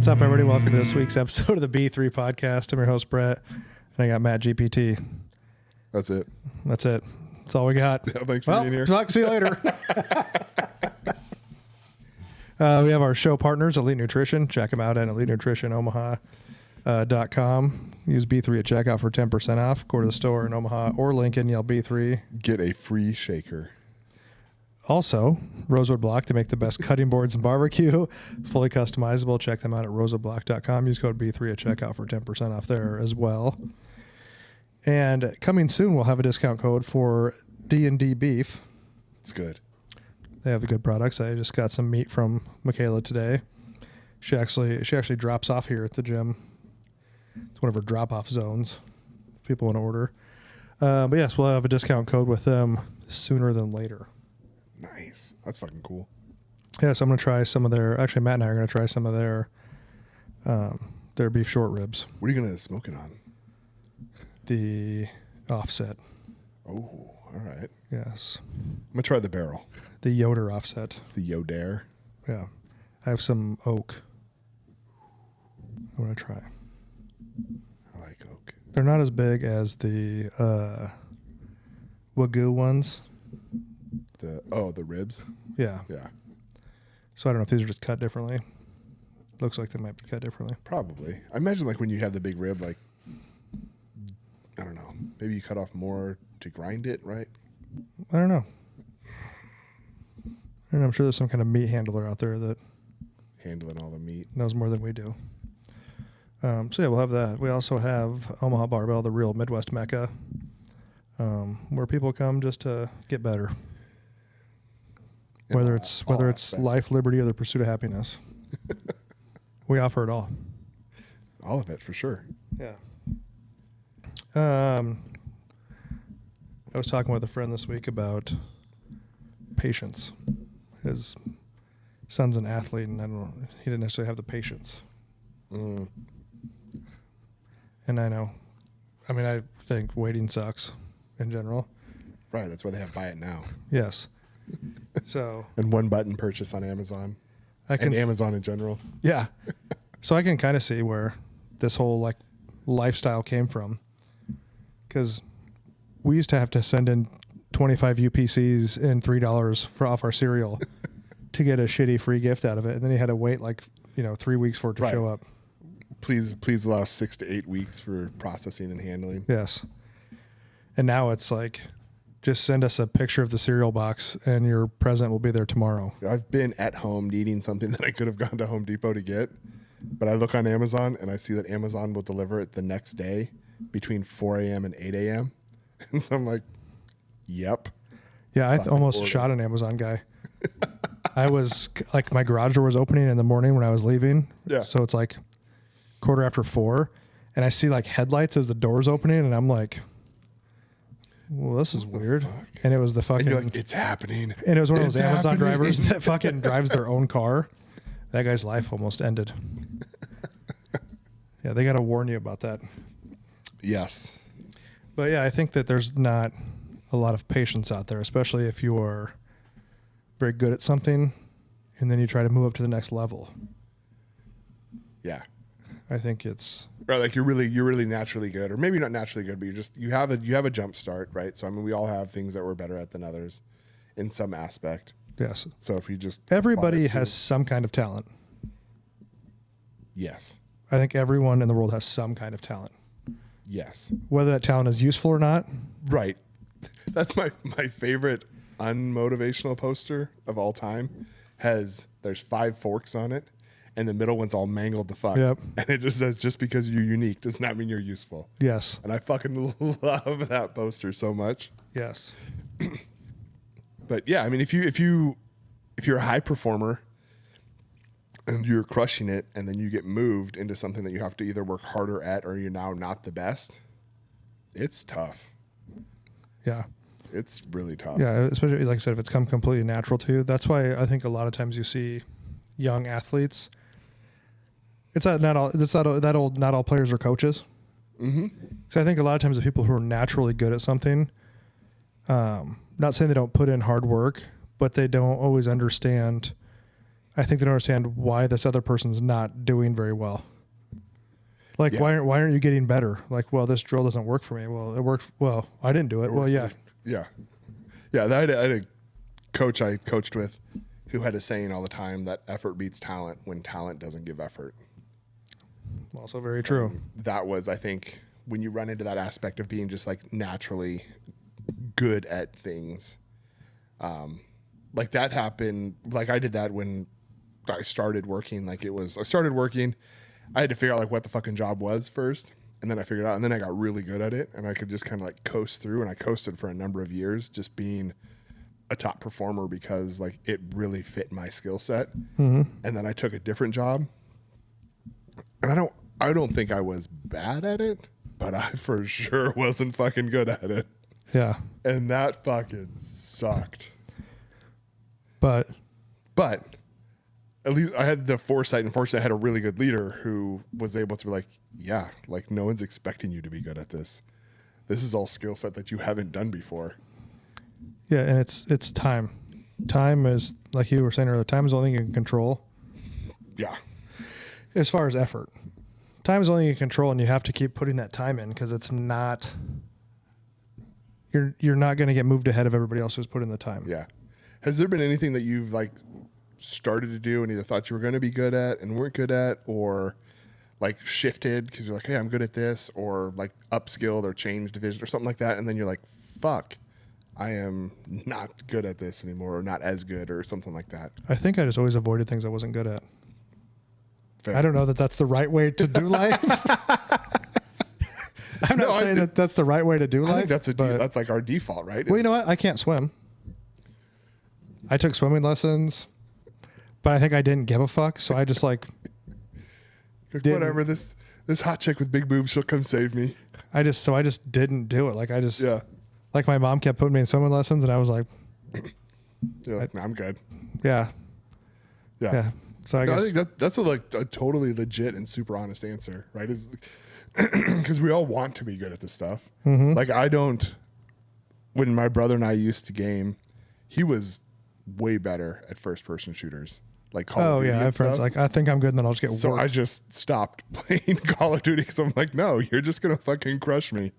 What's up, everybody? Welcome to this week's episode of the B3 podcast. I'm your host, Brett, and I got Matt GPT. That's it. That's it. That's all we got. Yeah, thanks for being here. See you later. We have our show partners, Elite Nutrition. Check them out at EliteNutritionOmaha.com. Use B3 at checkout for 10% off. Go to the store in Omaha or Lincoln, yell B3. Get a free shaker. Also, Rosewood Block to make the best cutting boards and barbecue. Fully customizable. Check them out at rosewoodblock.com. Use code B3 at checkout for 10% off there as well. And coming soon, we'll have a discount code for D&D Beef. It's good. They have the good products. I just got some meat from Michaela today. She actually drops off here at the gym. It's one of her drop-off zones. People want to order. But yes, we'll have a discount code with them sooner than later. Nice. That's fucking cool. Yeah, so I'm going to try some of their... Actually, Matt and I are going to try some of their beef short ribs. What are you going to smoke it on? The offset. Oh, all right. Yes. I'm going to try the barrel. The Yoder offset. The Yoder. Yeah. I have some oak. I'm going to try. I like oak. They're not as big as the Wagyu ones. The ribs? Yeah. Yeah. So I don't know if these are just cut differently. Looks like they might be cut differently. Probably. I imagine like when you have the big rib, like, I don't know, maybe you cut off more to grind it, right? I don't know. And I'm sure there's some kind of meat handler out there that Handling all the meat. knows more than we do. So yeah, we'll have that. We also have Omaha Barbell, the real Midwest Mecca, where people come just to get better. Whether it's life, liberty, or the pursuit of happiness. We offer it all. All of it, for sure. Yeah. I was talking with a friend this week about patience. His son's an athlete, and he didn't necessarily have the patience. Mm. And I know. I mean, I think waiting sucks in general. Right, that's why they have Buy It Now. Yes. So. And one button purchase on Amazon. And Amazon in general. Yeah. So I can kind of see where this whole like lifestyle came from. Because we used to have to send in 25 UPCs and $3 off our cereal to get a shitty free gift out of it. And then you had to wait 3 weeks for it to show up. Please allow 6 to 8 weeks for processing and handling. Yes. And now it's like, just send us a picture of the cereal box and your present will be there tomorrow. I've been at home needing something that I could have gone to Home Depot to get, but I look on Amazon and I see that Amazon will deliver it the next day between 4 a.m. and 8 a.m. And so I'm like, yep. Yeah, I almost shot an Amazon guy. I was like, my garage door was opening in the morning when I was leaving. Yeah. So it's like 4:15, and I see like headlights as the door's opening, and I'm like, well, this is weird. And it was the fucking... And you're like, it's happening. And it was one of those Amazon drivers that fucking drives their own car. That guy's life almost ended. Yeah, they got to warn you about that. Yes. But yeah, I think that there's not a lot of patience out there, especially if you are very good at something and then you try to move up to the next level. Yeah. I think it's... Right, like you're really naturally good, or maybe not naturally good, but you have a jump start, right? So I mean, we all have things that we're better at than others in some aspect. Yes. So if you just... Everybody has some kind of talent. Yes. I think everyone in the world has some kind of talent. Yes. Whether that talent is useful or not. Right. That's my favorite unmotivational poster of all time. There's 5 forks on it, and the middle one's all mangled the fuck. Yep. And it just says, just because you're unique does not mean you're useful. Yes. And I fucking love that poster so much. Yes. But yeah, I mean, if you're a high performer and you're crushing it, and then you get moved into something that you have to either work harder at, or you're now not the best, it's tough. Yeah. It's really tough. Yeah, especially like I said, if it's come completely natural to you. That's why I think a lot of times you see young athletes. Not all players are coaches. Mm-hmm. So I think a lot of times the people who are naturally good at something, not saying they don't put in hard work, but they don't always understand I think they don't understand why this other person's not doing very well. Like, Yeah. why aren't you getting better? Like, well, this drill doesn't work for me. Well, it worked. Well, I didn't do it. Well, yeah. Yeah. Yeah. I had a coach I coached with who had a saying all the time that effort beats talent when talent doesn't give effort. Also very true. That was, I think, when you run into that aspect of being just like naturally good at things, like that happened. Like I did that when I started working. I started working. I had to figure out like what the fucking job was first. And then I figured out, and then I got really good at it, and I could just kind of like coast through, and I coasted for a number of years, just being a top performer because like it really fit my skill set. Mm-hmm. And then I took a different job, and I don't think I was bad at it, but I for sure wasn't fucking good at it. Yeah. And that fucking sucked. But at least I had the foresight, and fortunately I had a really good leader who was able to be like, yeah, like no one's expecting you to be good at this. This is all skill set that you haven't done before. yeah, and it's time. Time is, like you were saying earlier, time is the only thing you can control Yeah. as far as effort. Time is the only thing you can control, and you have to keep putting that time in because it's not. You're not going to get moved ahead of everybody else who's put in the time. Yeah. Has there been anything that you've like started to do and either thought you were going to be good at and weren't good at, or like shifted because you're like, hey, I'm good at this, or like upskilled or changed division or something like that, and then you're like, fuck, I am not good at this anymore, or not as good, or something like that? I think I just always avoided things I wasn't good at. Fair. I don't know that that's the right way to do life. I'm not saying that that's the right way to do I life. think that's like our default, right? Well, you know what? I can't swim. I took swimming lessons, but I think I didn't give a fuck. So I just like whatever, this hot chick with big boobs, she'll come save me. I just didn't do it. Like I just Yeah. like my mom kept putting me in swimming lessons, and I was like, You're like, nah, I'm good. yeah. So I No, guess I think that's a totally legit and super honest answer, right? Is because we all want to be good at this stuff. Mm-hmm. Like I don't. When my brother and I used to game, he was way better at first-person shooters, like Call of Duty. I have friends like, I think I'm good, and then I'll just get So worked. I just stopped playing Call of Duty because I'm like, no, you're just gonna fucking crush me.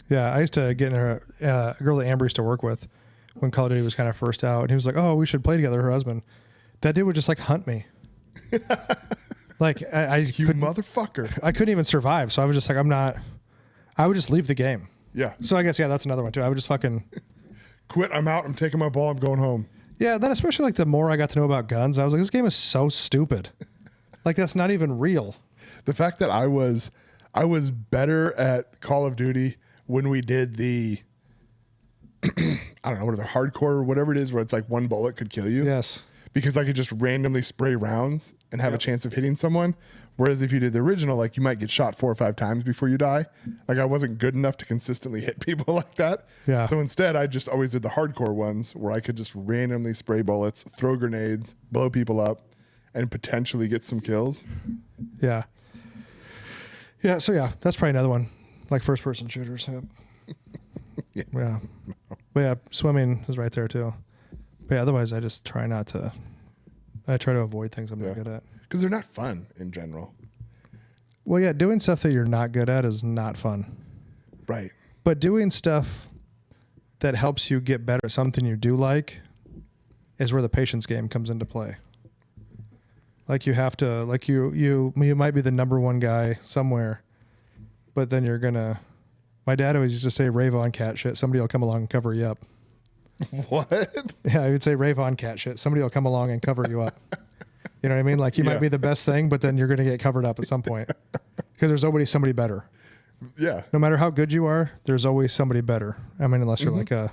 Yeah, I used to get in a girl that Amber used to work with when Call of Duty was kind of first out, and he was like, "Oh, we should play together." Her husband, that dude would just like hunt me. Like You motherfucker. I couldn't even survive. So I was just like, I'm not. I would just leave the game. Yeah. So I guess that's another one too. I would just fucking Quit. I'm out. I'm taking my ball. I'm going home. yeah. Then especially like the more I got to know about guns, I was like, this game is so stupid. Like that's not even real. The fact that I was better at Call of Duty when we did the I don't know, what are the hardcore or whatever it is, where it's like one bullet could kill you. Yes. Because I could just randomly spray rounds and have a chance of hitting someone. Whereas if you did the original, like you might get shot 4 or 5 times before you die. Like I wasn't good enough to consistently hit people like that. Yeah. So instead, I just always did the hardcore ones where I could just randomly spray bullets, throw grenades, blow people up, and potentially get some kills. Yeah. Yeah. So yeah, that's probably another one. Like first person shooters. Yeah. Yeah. But yeah, swimming is right there too. But yeah, otherwise I just try not to. I try to avoid things I'm not good at. Because they're not fun in general. Well, yeah, doing stuff that you're not good at is not fun. Right. But doing stuff that helps you get better at something you do like is where the patience game comes into play. Like you have to, like you might be the number one guy somewhere, but then you're gonna. My dad always used to say, "Rave on cat shit." Somebody will come along and cover you up. What? Yeah, I would say, "Rave on cat shit." Somebody will come along and cover you up. You know what I mean? Like you might be the best thing, but then you're gonna get covered up at some point because there's always somebody better. Yeah. No matter how good you are, there's always somebody better. I mean, unless you're like a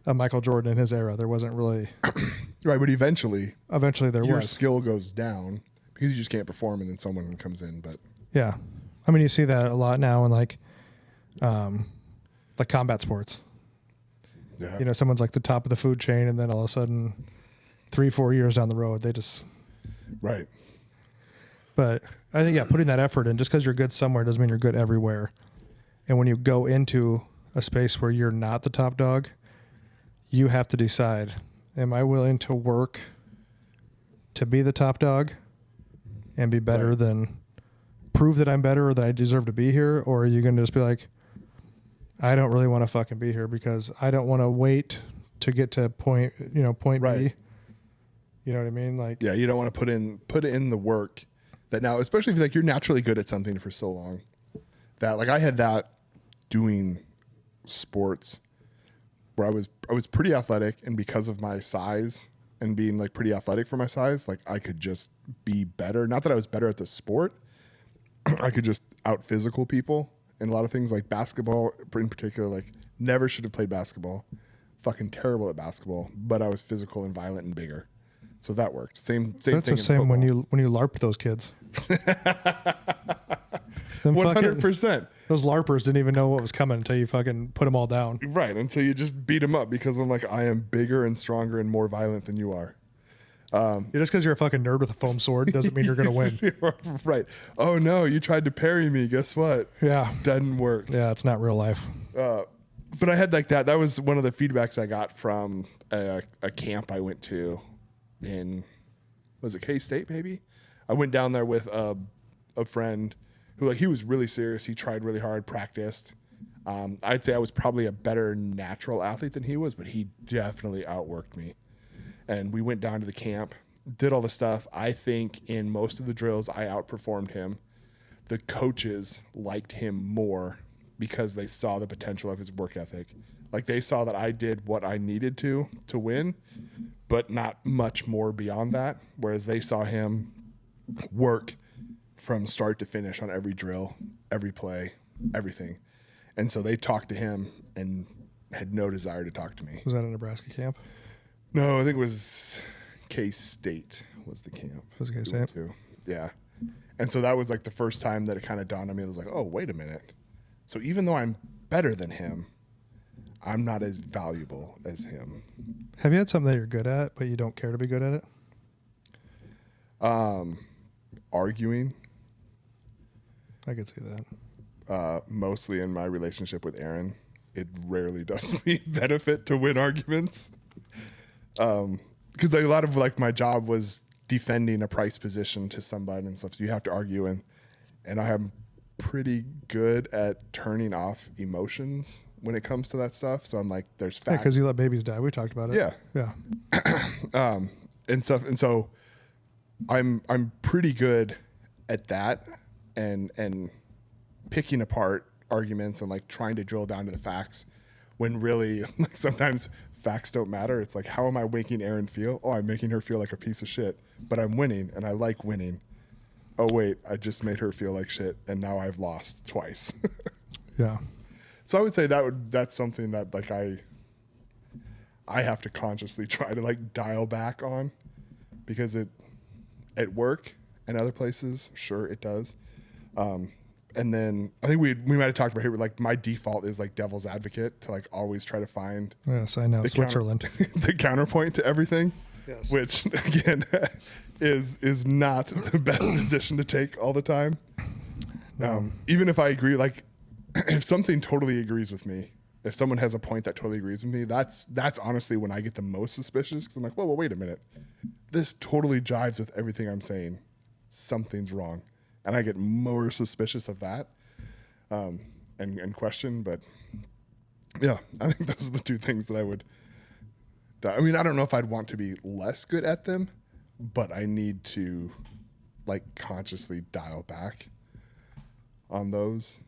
Michael Jordan in his era, there wasn't really. Right, but eventually There your was. skill goes down because you just can't perform, and then someone comes in. But Yeah, I mean, you see that a lot now in like combat sports. yeah, You know, someone's like the top of the food chain, and then all of a sudden, 3-4 years down the road, they just. right. But I think putting that effort in, just because you're good somewhere doesn't mean you're good everywhere. And when you go into a space where you're not the top dog, you have to decide: am I willing to work to be the top dog and be better Right. than prove that I'm better or that I deserve to be here? Or are you going to just be like, I don't really want to fucking be here because I don't want to wait to get to point Right. B. You know what I mean? Like, Yeah, you don't want to put in the work that now, especially if like you're naturally good at something for so long. That like I had that doing sports where I was pretty athletic, and because of my size and being like pretty athletic for my size, like I could just be better. Not that I was better at the sport, I could just out physical people in a lot of things, like basketball in particular. Like never should have played basketball. Fucking terrible at basketball, but I was physical and violent and bigger. So that worked. Same that's thing. the same when you LARP those kids. Them 100%. those LARPers didn't even know what was coming until you fucking put them all down. Right, until you just beat them up because I'm like, I am bigger and stronger and more violent than you are. Just because you're a fucking nerd with a foam sword doesn't mean you're going to win. Right. Oh no, you tried to parry me. Guess what? Yeah. Doesn't work. Yeah, it's not real life. But I had like that. That was one of the feedbacks I got from a camp I went to in, was it K-State maybe? I went down there with a friend who like he was really serious. He tried really hard, practiced. I'd say I was probably a better natural athlete than he was, but he definitely outworked me. And we went down to the camp, did all the stuff. I think in most of the drills, I outperformed him. The coaches liked him more because they saw the potential of his work ethic. Like they saw that I did what I needed to win, but not much more beyond that. Whereas they saw him work from start to finish on every drill, every play, everything. And so they talked to him and had no desire to talk to me. Was that a Nebraska camp? No, I think it was K-State was the camp. Was it we K-State? went to. Yeah. And so that was like the first time that it kind of dawned on me. I was like, oh, wait a minute. So even though I'm better than him, I'm not as valuable as him. Have you had something that you're good at, but you don't care to be good at it? Arguing, I could see that. mostly in my relationship with Aaron. It rarely does me benefit to win arguments. Because a lot of like my job was defending a price position to somebody and stuff. So you have to argue, and I am pretty good at turning off emotions when it comes to that stuff. So I'm like, there's Yeah, facts. because you let babies die. We talked about it. Yeah. Yeah. And stuff. And so I'm pretty good at that and picking apart arguments and like trying to drill down to the facts when really like sometimes facts don't matter. It's like, how am I making Erin feel? Oh, I'm making her feel like a piece of shit, but I'm winning and I like winning. Oh wait, I just made her feel like shit and now I've lost twice. Yeah. So I would say that's something that like I have to consciously try to like dial back on, because it at work and other places, sure it does. And then I think we might have talked about here, like my default is like devil's advocate to like always try to find Yes, I know. the Switzerland. the counterpoint to everything. Yes. Which again is not the best position to take all the time. Even if I agree, like if something totally agrees with me, if someone has a point that totally agrees with me, that's honestly when I get the most suspicious, because I'm like, well, wait a minute, this totally jives with everything I'm saying. Something's wrong, and I get more suspicious of that, and question. But yeah, I think those are the two things that I would. I mean, I don't know if I'd want to be less good at them, but I need to like consciously dial back on those,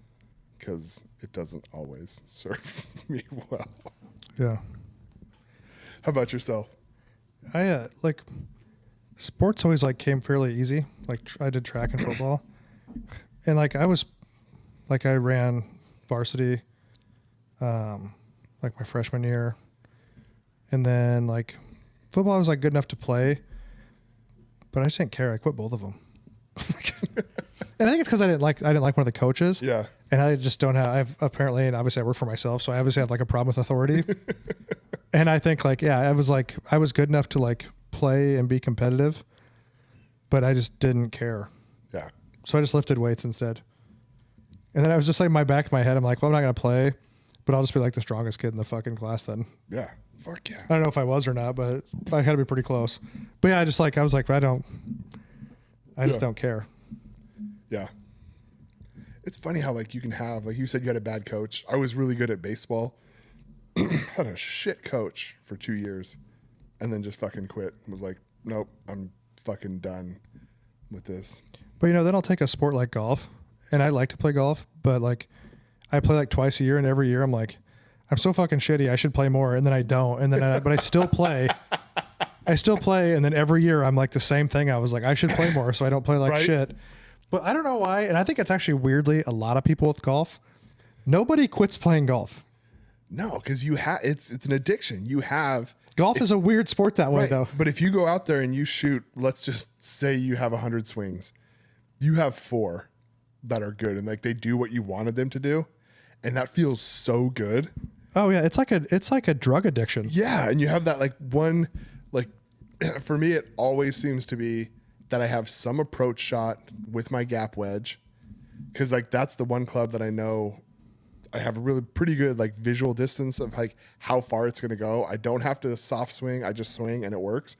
because it doesn't always serve me well. Yeah. How about yourself? I like sports always like came fairly easy. Like I did track and football, and like I ran varsity, like my freshman year, and then like football I was like good enough to play, but I just didn't care. I quit both of them, and I think it's because I didn't like one of the coaches. Yeah. And I just don't have, I've apparently, and obviously I work for myself, so I obviously have like a problem with authority. And I think like, yeah, I was good enough to like play and be competitive, but I just didn't care. Yeah. So I just lifted weights instead. And then I was just like, my back of my head, I'm like, well, I'm not going to play, But I'll just be like the strongest kid in the fucking class then. Yeah. Fuck yeah. I don't know if I was or not, but I had to be pretty close. But yeah, I was like, I just don't care. Yeah. It's funny how like you can have, like you said, you had a bad coach. I was really good at baseball. Had a shit coach for 2 years and then just fucking quit. Was like, nope, I'm fucking done with this. But then I'll take a sport like golf, and I like to play golf, but like I play like twice a year, and every year I'm like, I'm so fucking shitty. I should play more, and then I don't, and then but I still play. And then every year I'm like the same thing. I was like, I should play more, so I don't play like Right. shit. But I don't know why, and I think it's actually weirdly a lot of people with golf. Nobody quits playing golf. No, because it's an addiction. You have Golf is a weird sport that way, right. though. But if you go out there and you shoot, let's just say you have 100 swings, you have 4 that are good and like they do what you wanted them to do, and that feels so good. Oh yeah, it's like a drug addiction. Yeah, and you have that like one, like for me, it always seems to be that I have some approach shot with my gap wedge, because like that's the one club that I know I have a really pretty good like visual distance of like how far it's gonna go. I don't have to soft swing; I just swing and it works.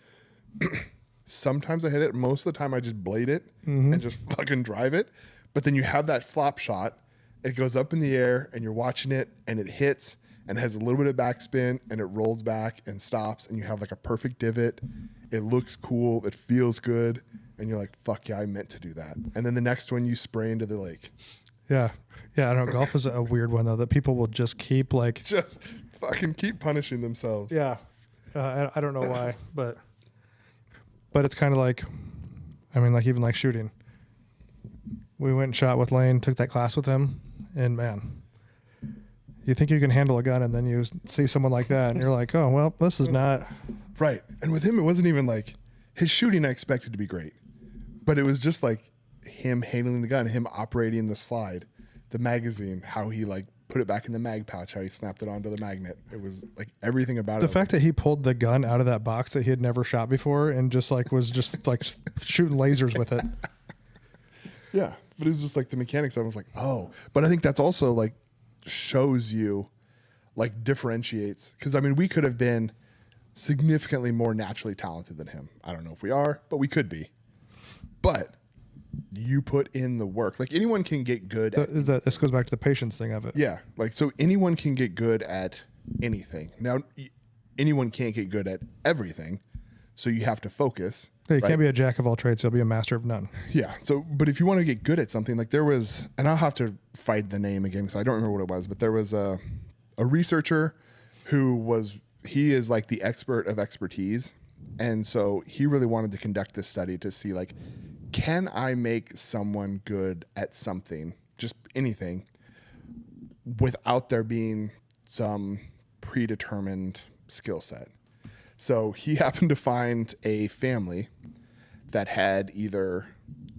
Sometimes I hit it. Most of the time, I just blade it and just fucking drive it. But then you have that flop shot. It goes up in the air, and you're watching it, and it hits and has a little bit of backspin, and it rolls back and stops, and you have like a perfect divot. It looks cool. It feels good, and you're like, "Fuck yeah, I meant to do that." And then the next one, you spray into the lake. Yeah. I don't know. Golf is a weird one though, that people will just keep like. Just fucking keep punishing themselves. Yeah. I don't know why, but it's kind of like, I mean, like even like shooting. We went and shot with Lane, took that class with him, and man, you think you can handle a gun, and then you see someone like that, and you're like, oh well, this is not. Right. And with him, it wasn't even like his shooting I expected to be great, but it was just like him handling the gun, him operating the slide, the magazine, how he like put it back in the mag pouch, how he snapped it onto the magnet. It was like everything about The it. fact that he pulled the gun out of that box that he had never shot before and just like was just like shooting lasers with it. Yeah. But it was just like the mechanics. I was like, oh, but I think that's also like shows you, like differentiates. Cause I mean, we could have been significantly more naturally talented than him. I don't know if we are, but we could be. But you put in the work. Like anyone can get good at, This goes back to the patience thing of it. yeah, like so anyone can get good at anything. Now anyone can't get good at everything, so you have to focus. You right? can't be a jack of all trades, you'll be a master of none. Yeah. So, but if you want to get good at something, like there was, and I'll have to find the name again because I don't remember what it was, but there was a researcher he is like the expert of expertise. And so he really wanted to conduct this study to see like, can I make someone good at something, just anything, without there being some predetermined skill set? So he happened to find a family that had either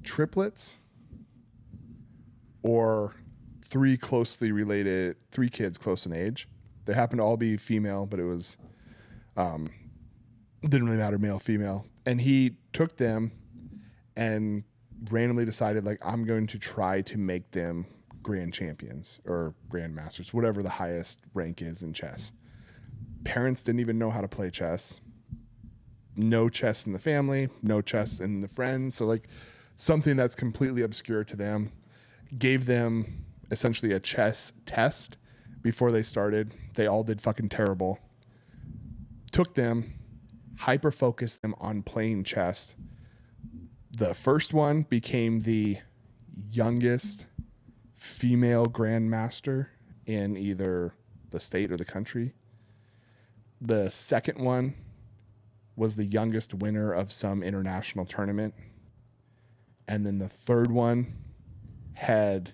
triplets or 3 kids close in age. They happened to all be female, but it was, didn't really matter, male, female. And he took them and randomly decided, like, I'm going to try to make them grand champions or grand masters, whatever the highest rank is in chess. Parents didn't even know how to play chess. No chess in the family, no chess in the friends. So like something that's completely obscure to them. Gave them essentially a chess test before they started. They all did fucking terrible. Took them, hyper-focused them on playing chess. The first one became the youngest female grandmaster in either the state or the country. The second one was the youngest winner of some international tournament. And then the third one had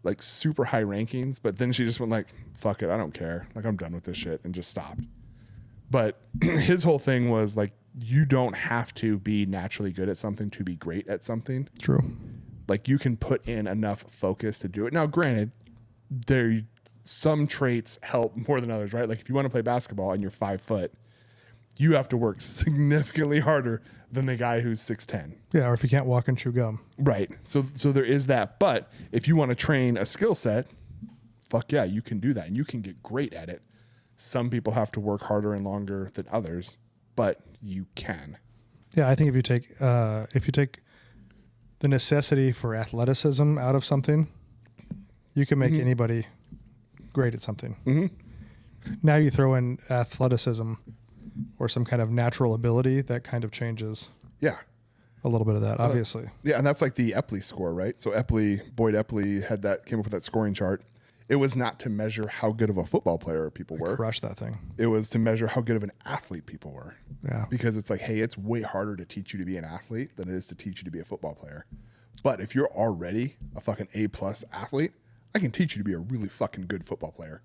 like super high rankings, but then she just went like, fuck it, I don't care. Like, I'm done with this shit, and just stopped. But his whole thing was like, you don't have to be naturally good at something to be great at something. True. Like, you can put in enough focus to do it. Now, granted, some traits help more than others, right? Like, if you want to play basketball and you're 5 foot, you have to work significantly harder than the guy who's 6'10". Yeah, or if you can't walk and chew gum. Right. So there is that. But if you want to train a skill set, fuck yeah, you can do that and you can get great at it. Some people have to work harder and longer than others, but you can. Yeah, I think if you take the necessity for athleticism out of something, you can make anybody great at something. Now you throw in athleticism or some kind of natural ability, that kind of changes Yeah. a little bit of that, obviously. Yeah, and that's like the Epley score, right? So Boyd Epley came up with that scoring chart. It was not to measure how good of a football player people were. Crush that thing. It was to measure how good of an athlete people were. Yeah. Because it's like, hey, it's way harder to teach you to be an athlete than it is to teach you to be a football player. But if you're already a fucking A+ athlete, I can teach you to be a really fucking good football player.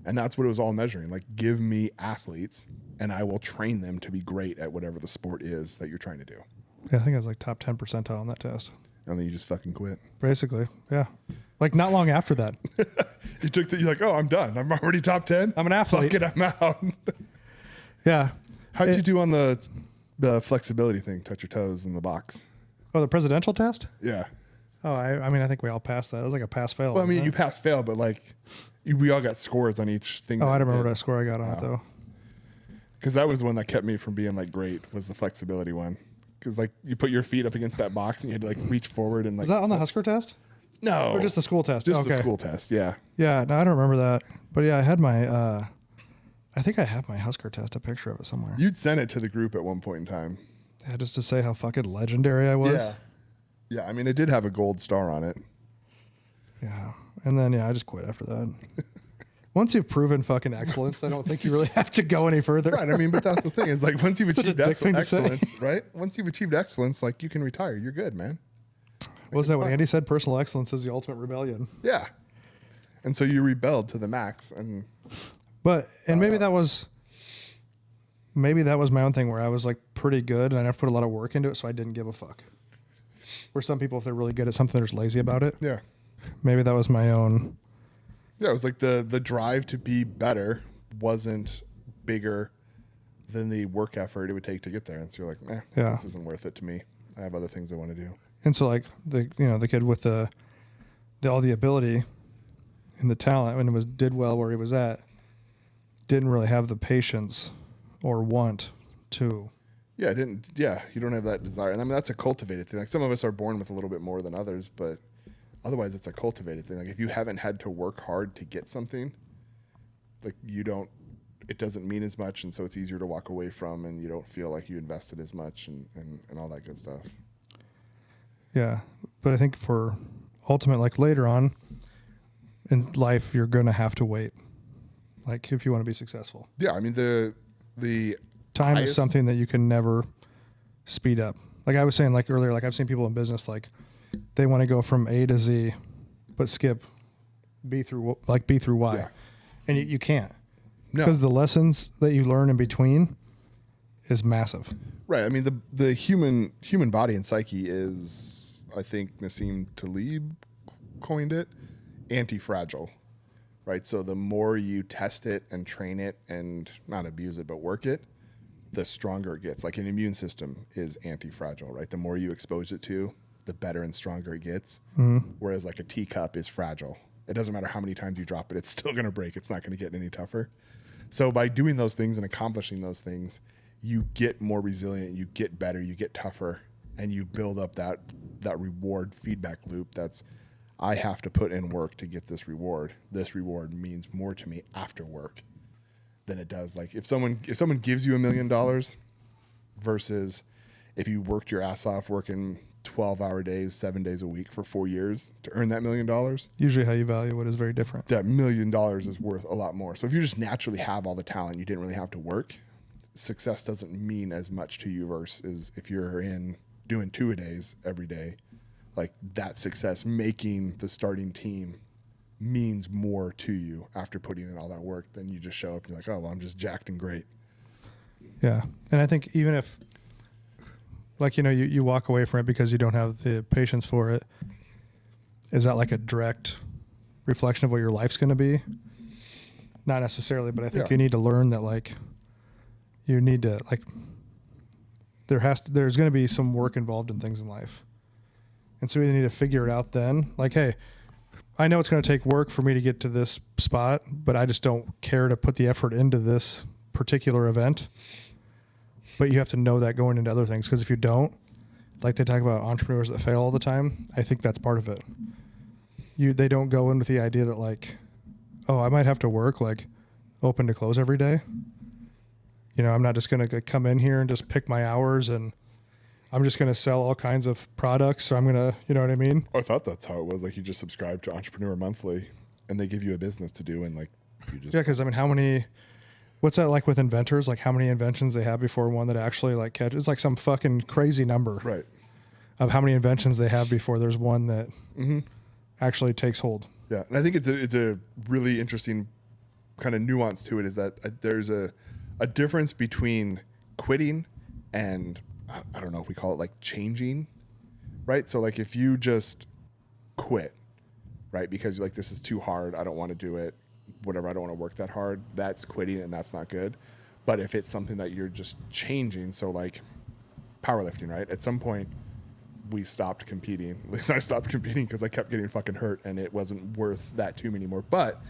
And that's what it was all measuring. Like, give me athletes and I will train them to be great at whatever the sport is that you're trying to do. Yeah, I think I was like top 10 percentile on that test. And then you just fucking quit. Basically, yeah. Like not long after that. You're like, oh, I'm done. I'm already top 10. I'm an athlete. Fuck it, I'm out. Yeah. How'd you do on the flexibility thing? Touch your toes in the box. Oh, the presidential test? Yeah. Oh, I mean, I think we all passed that. It was like a pass-fail. Well, I mean, wasn't you it? pass fail, but like we all got scores on each thing. Oh, I don't remember what score I got on it, though. Because that was the one that kept me from being like great, was the flexibility one. Because like you put your feet up against that box and you had to like reach forward and like. Was that on the Husker test? No. Or just the school test? Just Okay. the school test, yeah. Yeah, no, I don't remember that. But yeah, I had my, I think I have my Husker test, a picture of it somewhere. You'd sent it to the group at one point in time. Yeah, just to say how fucking legendary I was. Yeah. Yeah, I mean, it did have a gold star on it. Yeah. And then, yeah, I just quit after that. Once you've proven fucking excellence, I don't think you really have to go any further. Right, I mean, but that's the thing is like once you've Such a achieved dick thing to say. excellence, right? Once you've achieved excellence, like you can retire. You're good, man. What was that what Andy said? Personal excellence is the ultimate rebellion. Yeah. And so you rebelled to the max and But, and maybe that was my own thing where I was like pretty good and I put a lot of work into it, so I didn't give a fuck. Where some people, if they're really good at something, they're just lazy about it. yeah. Maybe that was my own. Yeah, it was like the drive to be better wasn't bigger than the work effort it would take to get there. And so you're like, Yeah. this isn't worth it to me. I have other things I want to do. And so like the kid with all the ability and the talent and did well where he was at, didn't really have the patience or want to. Yeah, you don't have that desire. And I mean, that's a cultivated thing. Like some of us are born with a little bit more than others, but otherwise it's a cultivated thing. Like if you haven't had to work hard to get something, like it doesn't mean as much. And so it's easier to walk away from, and you don't feel like you invested as much and all that good stuff. Yeah. But I think for ultimate, like later on in life, you're going to have to wait. Like if you want to be successful. Yeah. I mean, the Time is highest- something that you can never speed up. Like I was saying like earlier, like I've seen people in business, like they want to go from A to Z, but skip B through Y. Yeah. And you can't. No. Because the lessons that you learn in between is massive. Right. I mean, the human body and psyche is, I think Nassim Taleb coined it, anti-fragile. Right. So the more you test it and train it and not abuse it, but work it, the stronger it gets. Like an immune system is anti-fragile, right? The more you expose it to, the better and stronger it gets. Whereas like a teacup is fragile. It doesn't matter how many times you drop it, it's still going to break. It's not going to get any tougher. So by doing those things and accomplishing those things, you get more resilient, you get better, you get tougher, and you build up that reward feedback loop. That's, I have to put in work to get this reward. This reward means more to me after work than it does. Like if someone gives you $1 million versus if you worked your ass off working 12-hour days, 7 days a week for 4 years to earn that $1 million, Usually how you value it is very different. that $1 million is worth a lot more. So if you just naturally have all the talent, you didn't really have to work, success doesn't mean as much to you versus if you're in doing 2-a-days every day. Like that success making the starting team means more to you after putting in all that work than you just show up and you're like, oh, well, I'm just jacked and great. Yeah. And I think even if, like, you walk away from it because you don't have the patience for it, is that like a direct reflection of what your life's going to be? Not necessarily, but I think Yeah. you need to learn that, like, you need to, like, there's going to be some work involved in things in life. And so you need to figure it out then. Like, hey, I know it's going to take work for me to get to this spot, but I just don't care to put the effort into this particular event. But you have to know that going into other things, because if you don't, like they talk about entrepreneurs that fail all the time, I think that's part of it. They don't go in with the idea that like, oh, I might have to work like open to close every day. You know, I'm not just going to come in here and just pick my hours and I'm just going to sell all kinds of products. So I'm going to, you know what I mean? I thought that's how it was. Like you just subscribe to Entrepreneur Monthly and they give you a business to do. And like, you just, Yeah. Cause I mean, what's that like with inventors? Like how many inventions they have before one that actually like catches? It's like some fucking crazy number right. of how many inventions they have before there's one that actually takes hold. Yeah. And I think it's a really interesting kind of nuance to it, is that there's a difference between quitting and I don't know if we call it like changing, right? So like if you just quit, right? Because you're like, this is too hard. I don't want to do it. Whatever. I don't want to work that hard. That's quitting and that's not good. But if it's something that you're just changing, so like powerlifting, right? At some point we stopped competing. At least I stopped competing because I kept getting fucking hurt and it wasn't worth that to me anymore. But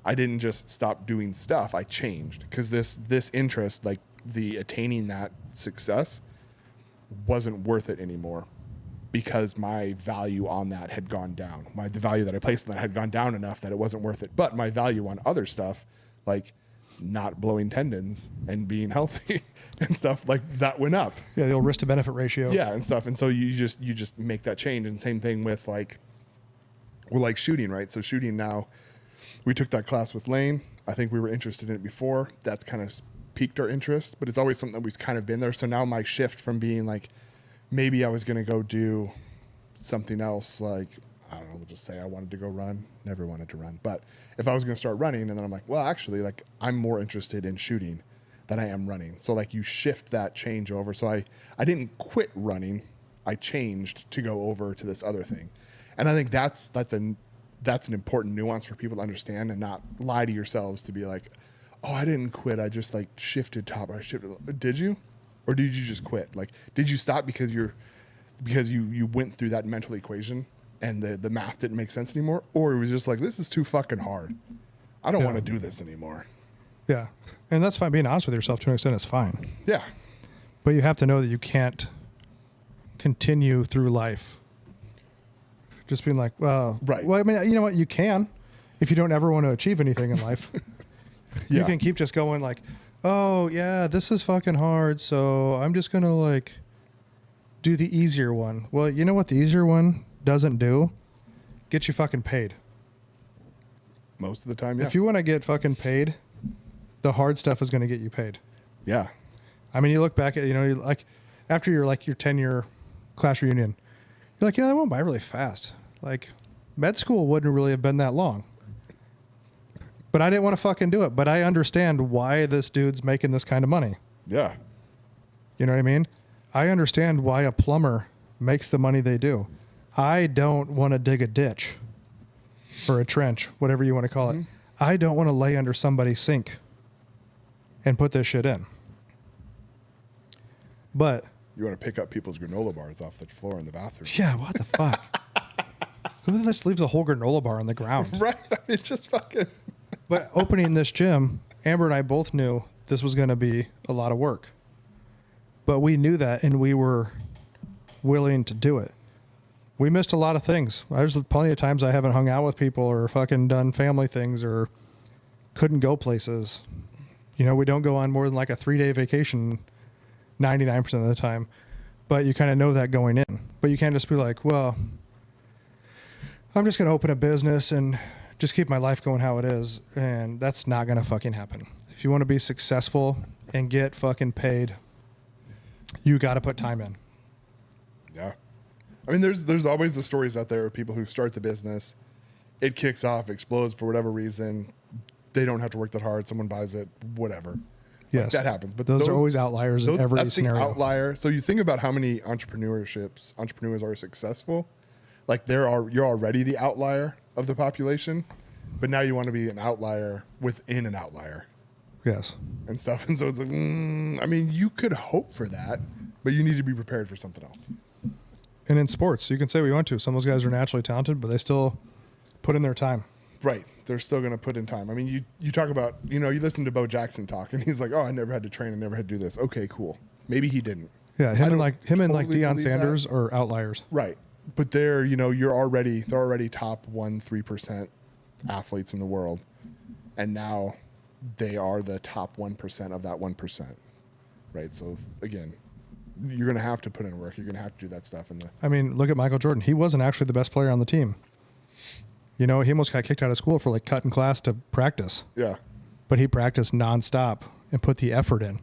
I didn't just stop doing stuff. I changed because this interest, like the attaining that success, wasn't worth it anymore because my value on that had gone down. The value that I placed on that had gone down enough that it wasn't worth it. But my value on other stuff, like not blowing tendons and being healthy and stuff, like that went up. Yeah. The old risk to benefit ratio. Yeah. And stuff. And so you just make that change. And same thing with like shooting, right? So shooting now, we took that class with Lane. I think we were interested in it before. That's kind of piqued our interest, but it's always something that we've kind of been there. So now my shift from being like, maybe I was going to go do something else, like, I don't know, we'll just say I wanted to go run. Never wanted to run. But if I was going to start running, and then I'm like, well, actually, like, I'm more interested in shooting than I am running. So like you shift that change over. So I didn't quit running. I changed to go over to this other thing. And I think that's an important nuance for people to understand and not lie to yourselves to be like, oh, I didn't quit. I just like shifted top. I shifted. Did you? Or did you just quit? Like, did you stop because you went through that mental equation and the math didn't make sense anymore? Or it was just like, this is too fucking hard. I don't want to do this anymore. Yeah. And that's fine. Being honest with yourself to an extent is fine. Yeah. But you have to know that you can't continue through life just being like, well, right. Well, I mean, you know what? You can, if you don't ever want to achieve anything in life. You can keep just going like, oh yeah, this is fucking hard. So I'm just going to like do the easier one. Well, you know what the easier one doesn't do? Get you fucking paid. Most of the time, yeah. If you want to get fucking paid, the hard stuff is going to get you paid. Yeah. I mean, you look back at, like after your 10-year class reunion, you're like, that went by really fast. Like med school wouldn't really have been that long. But I didn't want to fucking do it. But I understand why this dude's making this kind of money. Yeah. You know what I mean? I understand why a plumber makes the money they do. I don't want to dig a ditch or a trench, whatever you want to call it. I don't want to lay under somebody's sink and put this shit in. But you want to pick up people's granola bars off the floor in the bathroom. Yeah, what the fuck? Who just leaves a whole granola bar on the ground? Right. I mean, just fucking. But opening this gym, Amber and I both knew this was going to be a lot of work. But we knew that, and we were willing to do it. We missed a lot of things. There's plenty of times I haven't hung out with people or fucking done family things or couldn't go places. We don't go on more than like a 3-day vacation 99% of the time. But you kind of know that going in. But you can't just be like, well, I'm just going to open a business and just keep my life going how it is. And that's not going to fucking happen. If you want to be successful and get fucking paid, you got to put time in. Yeah. I mean, there's always the stories out there of people who start the business, it kicks off, explodes for whatever reason. They don't have to work that hard. Someone buys it, whatever. Yes. Like, that happens. But those are always outliers in every scenario. That's the outlier. So you think about how many entrepreneurs are successful. Like you're already the outlier of the population, but now you want to be an outlier within an outlier. Yes. And stuff. And so it's like, I mean, you could hope for that, but you need to be prepared for something else. And in sports, you can say what you want to. Some of those guys are naturally talented, but they still put in their time. Right. They're still going to put in time. I mean, you talk about, you listen to Bo Jackson talk, and he's like, oh, I never had to train. I never had to do this. Okay, cool. Maybe he didn't. Yeah, him and like totally Deion believe Sanders are outliers. Right. But they're already top 3% athletes in the world. And now they are the top 1% of that 1%. Right. So again, you're going to have to put in work. You're going to have to do that stuff. I mean, look at Michael Jordan. He wasn't actually the best player on the team. He almost got kicked out of school for like cutting class to practice. Yeah. But he practiced nonstop and put the effort in.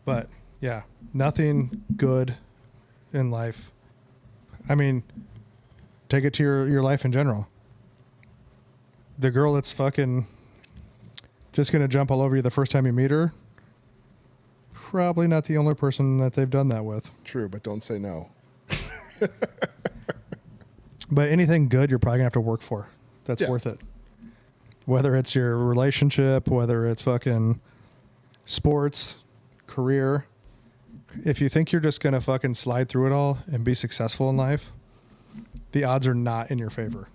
But yeah, nothing good in life. I mean, take it to your life in general. The girl that's fucking just going to jump all over you the first time you meet her, probably not the only person that they've done that with. True, but don't say no. But anything good, you're probably going to have to work for. That's worth it. Whether it's your relationship, whether it's fucking sports, career. If you think you're just going to fucking slide through it all and be successful in life, the odds are not in your favor.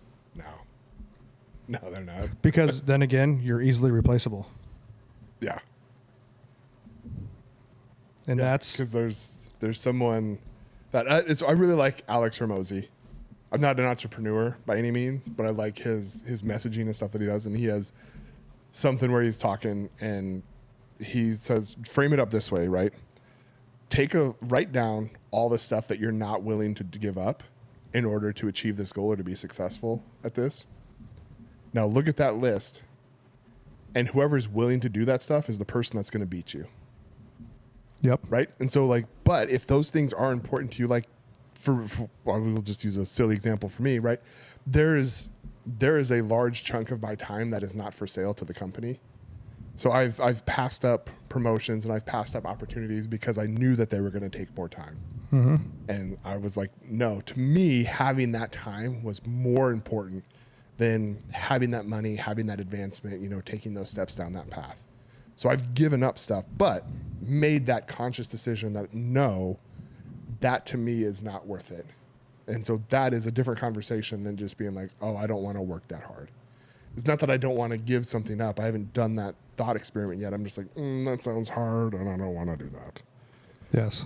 No, they're not. Because then again, you're easily replaceable. Yeah. And that's because there's someone that I really like Alex Hormozy. I'm not an entrepreneur by any means, but I like his messaging and stuff that he does. And he has something where he's talking and he says, frame it up this way, right? Write down all the stuff that you're not willing to give up in order to achieve this goal or to be successful at this. Now look at that list, and whoever's willing to do that stuff is the person that's going to beat you. Yep. Right. And so but if those things are important to you, like we'll just use a silly example for me, right? There is a large chunk of my time that is not for sale to the company. So I've passed up promotions and I've passed up opportunities because I knew that they were going to take more time. Mm-hmm. And I was like, no, to me, having that time was more important than having that money, having that advancement, taking those steps down that path. So I've given up stuff, but made that conscious decision that no, that to me is not worth it. And so that is a different conversation than just being like, oh, I don't want to work that hard. It's not that I don't want to give something up. I haven't done that thought experiment yet. I'm just like, that sounds hard and I don't want to do that. Yes.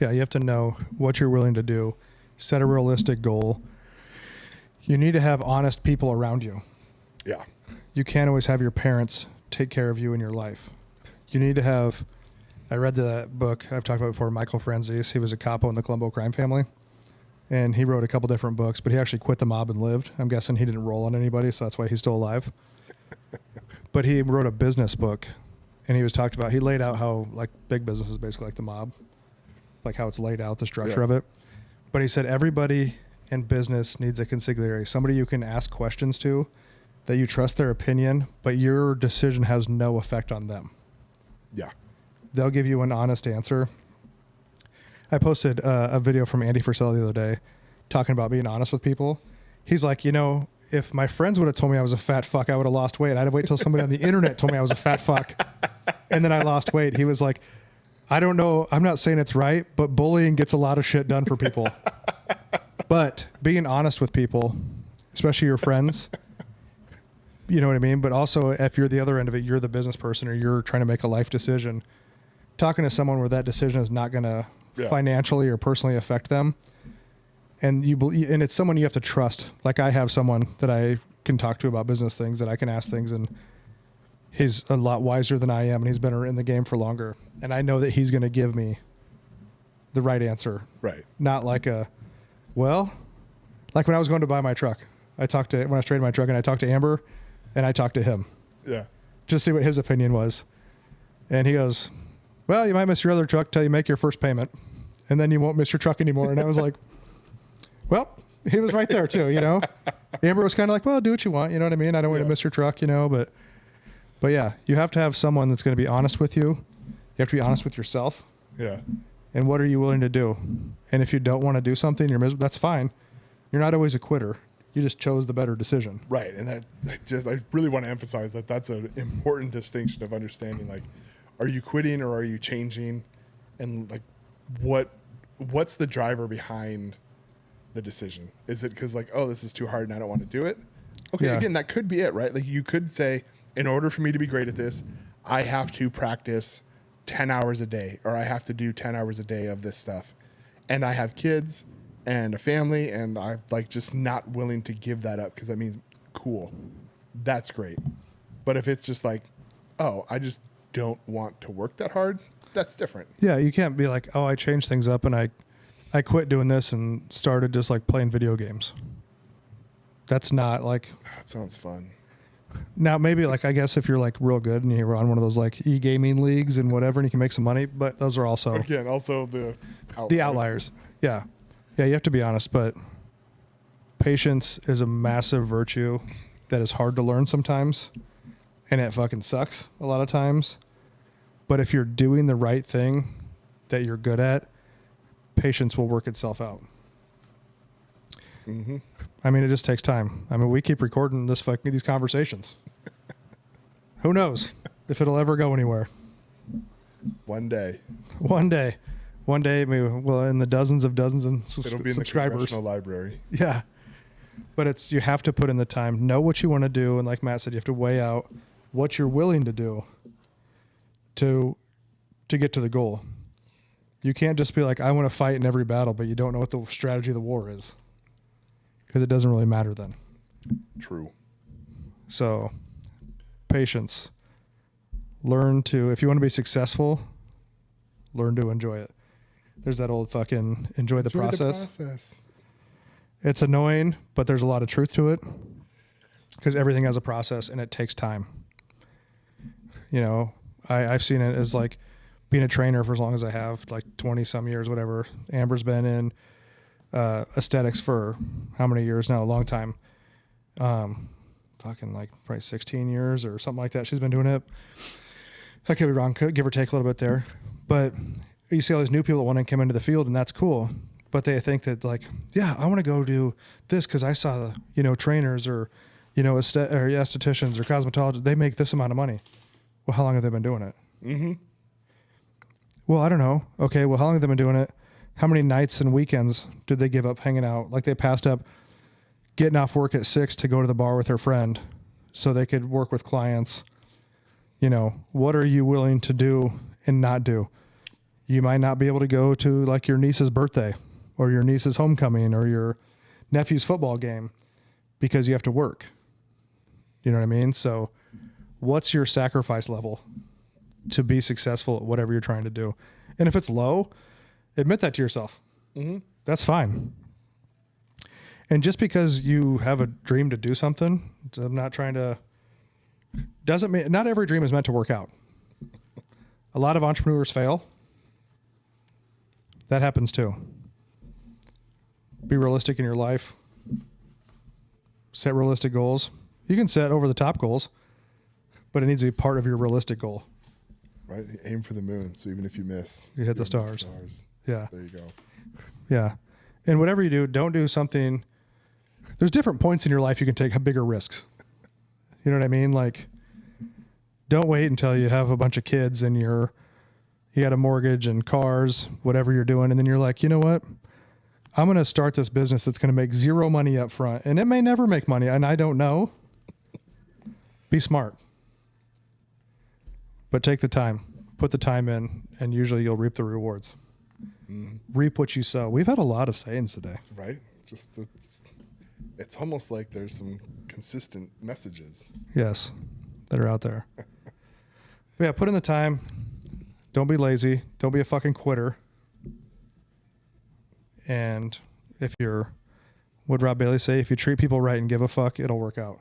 Yeah, you have to know what you're willing to do. Set a realistic goal. You need to have honest people around you. Yeah. You can't always have your parents take care of you in your life. You need to have, I read the book I've talked about before, Michael Franzese. He was a capo in the Colombo crime family. And he wrote a couple different books, but he actually quit the mob and lived. I'm guessing he didn't roll on anybody, so that's why he's still alive. But he wrote a business book, and he laid out how like big business is basically like the mob, like how it's laid out, the structure of it. But he said everybody in business needs a consigliere, somebody you can ask questions to, that you trust their opinion, but your decision has no effect on them. Yeah. They'll give you an honest answer. I posted a video from Andy Frisella the other day talking about being honest with people. He's like, if my friends would have told me I was a fat fuck, I would have lost weight. I'd have waited till somebody on the internet told me I was a fat fuck. And then I lost weight. He was like, I don't know. I'm not saying it's right, but bullying gets a lot of shit done for people. But being honest with people, especially your friends, you know what I mean? But also if you're the other end of it, you're the business person or you're trying to make a life decision, talking to someone where that decision is not going to financially or personally affect them. And and it's someone you have to trust. Like I have someone that I can talk to about business things, that I can ask things, and he's a lot wiser than I am, and he's been in the game for longer. And I know that he's going to give me the right answer. Right. Not like like when I was going to buy my truck, when I was trading my truck, and I talked to Amber and I talked to him. Yeah. Just see what his opinion was. And he goes, well, you might miss your other truck till you make your first payment, and then you won't miss your truck anymore. And I was like, well, he was right there too, Amber was kind of like, well, do what you want. You know what I mean? I don't want to miss your truck, but yeah, you have to have someone that's going to be honest with you. You have to be honest with yourself. Yeah. And what are you willing to do? And if you don't want to do something, you're miserable. That's fine. You're not always a quitter. You just chose the better decision. Right. And I really want to emphasize that that's an important distinction of understanding, like, are you quitting or are you changing? And like, what's the driver behind the decision? Is it because like, oh, this is too hard and I don't want to do it? Okay, Yeah. again, that could be it, right? Like you could say, in order for me to be great at this, I have to practice 10 hours a day, or I have to do 10 hours a day of this stuff. And I have kids and a family, and I'm like just not willing to give that up because that means cool. That's great. But if it's just like, oh, I just don't want to work that hard, that's different. Yeah, you can't be like, oh, I changed things up and I quit doing this and started just like playing video games. That's not like, That sounds fun. now maybe like, I guess if you're like real good and you're on one of those like e-gaming leagues and whatever and you can make some money, but those are also Again, also the outliers. Yeah. Yeah, you have to be honest, but patience is a massive virtue that is hard to learn sometimes, and it fucking sucks a lot of times. But if you're doing the right thing that you're good at, patience will work itself out. Mm-hmm. I mean, it just takes time. I mean, we keep recording these conversations. Who knows if it'll ever go anywhere? One day. One day, maybe we'll in the dozens of It'll be in the subscribers. Congressional Library. Yeah. But it's, you have to put in the time, know what you want to do. And like Matt said, you have to weigh out what you're willing to do to get to the goal. You can't just be like, I want to fight in every battle, but you don't know what the strategy of the war is, because it doesn't really matter then. True. So patience, learn to, if you want to be successful, learn to enjoy it. There's that old fucking enjoy the process. It's annoying, but there's a lot of truth to it, because everything has a process and it takes time. You know, I've seen it as like being a trainer for as long as I have, like 20 some years, whatever. Amber's been in aesthetics for how many years now? A long time. Fucking like probably 16 years or something like that. She's been doing it. I could be wrong, give or take a little bit there. But you see all these new people that want to come into the field, and that's cool. But they think that like, yeah, I want to go do this because I saw the, you know, trainers or, you know, estheticians or cosmetologists, they make this amount of money. Well, how long have they been doing it? Mm-hmm. Well, I don't know. Okay, well, how long have they been doing it? How many nights and weekends did they give up hanging out? Like they passed up getting off work at 6 to go to the bar with their friend so they could work with clients. You know, what are you willing to do and not do? You might not be able to go to like your niece's birthday or your niece's homecoming or your nephew's football game because you have to work. You know what I mean? So what's your sacrifice level to be successful at whatever you're trying to do? And if it's low, admit that to yourself. Mm-hmm. That's fine. And just because you have a dream to do something, I'm not trying to, doesn't mean, not every dream is meant to work out. A lot of entrepreneurs fail. That happens too. Be realistic in your life. Set realistic goals. You can set over the top goals, but it needs to be part of your realistic goal. Right? Aim for the moon. So even if you miss, You hit the stars. Yeah. There you go. Yeah. And whatever you do, don't do something. There's different points in your life you can take bigger risks. You know what I mean? Like, don't wait until you have a bunch of kids and you got a mortgage and cars, whatever you're doing. And then you're like, you know what? I'm going to start this business that's going to make zero money up front. And it may never make money. And I don't know. Be smart. But take the time. Put the time in. And usually you'll reap the rewards. Mm-hmm. Reap what you sow. We've had a lot of sayings today. Right? Just it's almost like there's some consistent messages. Yes, that are out there. But yeah, put in the time. Don't be lazy. Don't be a fucking quitter. And if you're, what Rob Bailey say, if you treat people right and give a fuck, it'll work out.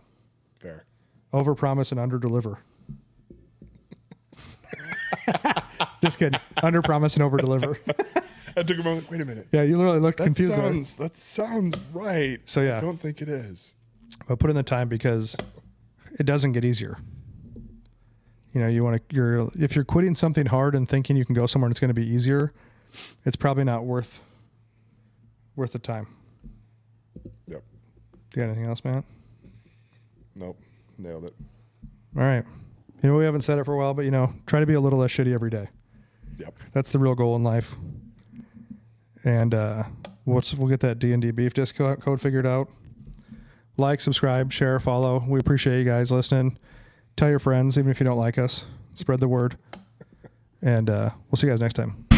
Fair. Overpromise and underdeliver. Just kidding. Underpromise and overdeliver. I took a moment. Wait a minute. Yeah, you literally looked confused. That sounds right. So yeah. I don't think it is. But put in the time because it doesn't get easier. You know, if you're quitting something hard and thinking you can go somewhere and it's going to be easier, it's probably not worth the time. Yep. Do you got anything else, Matt? Nope. Nailed it. All right. You know, we haven't said it for a while, but you know, try to be a little less shitty every day. Yep. That's the real goal in life. And We'll get that D&D beef discount code figured out. Like, subscribe, share, follow. We appreciate you guys listening. Tell your friends, even if you don't like us. Spread the word. And we'll see you guys next time.